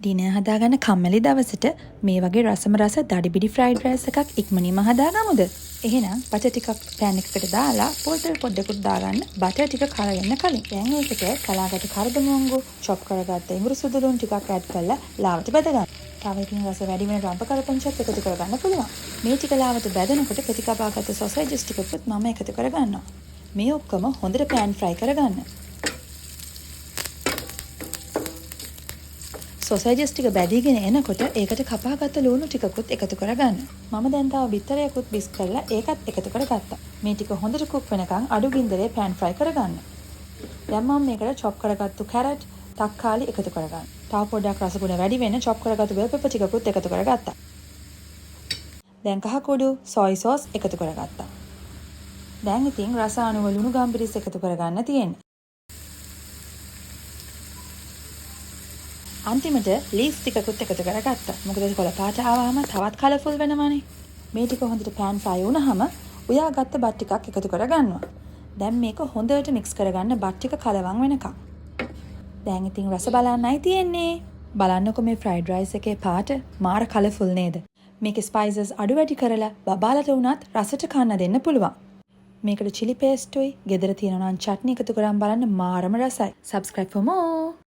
දින හදාගන්න කම්මැලි දවසට මේ වගේ රසම රස දඩිබිඩි ෆ්‍රයිඩ් රයිස් එකක් ඉක්මනින්ම හදාගමුද? එහෙනම් බටර් ටිකක් පෑන් එකකට දාලා පොල් තෙල් පොඩ්ඩකුත් දාගන්න බටර් ටික කල වෙන්න කලින්. දැන් ඒකට කලාගත කරදමංගු, චොප් කරගත්ත ඉඟුරු සුදු ලුණු ටිකක් ඇඩ් කරලා ලාවට බැද ගන්න. තව එකකින් රස වැඩි වෙන රම්ප කරපංචත් එකතු කරගන්න පුළුවන්. මේ ටික ලාවට බැදනකොට ප්‍රතිකපාගත්ත සොසේජස් ටිකකුත් මම එකතු කරගන්නවා. මේ ඔක්කොම හොඳට පෑන් ෆ්‍රයි කරගන්න. සොසේජස් ටික බැදීගෙන එනකොට ඒකට කපාගත්ත ලුණු ටිකකුත් එකතු කරගන්න. මම දැන් තව බිත්තරයකුත් බිස් කරලා ඒකත් එකතු කරගත්තා. මේ ටික හොඳට කුක් වෙනකන් අඩු ගින්දරේ පෑන් ෆ්‍රයි කරගන්න. දැන් මම මේකට චොප් කරගත්තු කැරට්, තක්කාලි එකතු කරගන්න. තව පොඩ්ඩක් රසගුණ වැඩි වෙන චොප් කරගත්තු බෙල් පෙපර් ටිකකුත් එකතු කරගත්තා. දැන් කහ කුඩු, සොයි සෝස් එකතු කරගත්තා. දැන් ඉතින් රස අණුව ලුණු ගම්බිරිස් එකතු කරගන්න තියෙන්නේ. අන්තිමට ලීස් ටිකකුත් එකතු කරගත්තා. මොකද කොළ පාට ආවම තවත් කලර්ෆුල් වෙනවනේ. මේ ටික හොඳට පෑන් ෆ්‍රයි වුණාම උයාගත්ත බත් ටිකක් එකතු කරගන්නවා. දැන් මේක හොඳට මික්ස් කරගන්න බත් ටික කලවම් වෙනකම්. දැන් ඉතින් රස බලන්නයි තියෙන්නේ. බලන්නකො මේ ෆ්‍රයිඩ් රයිස් එකේ පාට මාර කලර්ෆුල් නේද? මේකේ ස්පයිසස් අඩු වැඩි කරලා බබාලට උනත් රසට කන්න දෙන්න පුළුවන්. මේකට chili paste උයි, ගෙදර තියෙනවා නම් චට්නි එකතු කරන් බලන්න මාරම රසයි. Subscribe for more.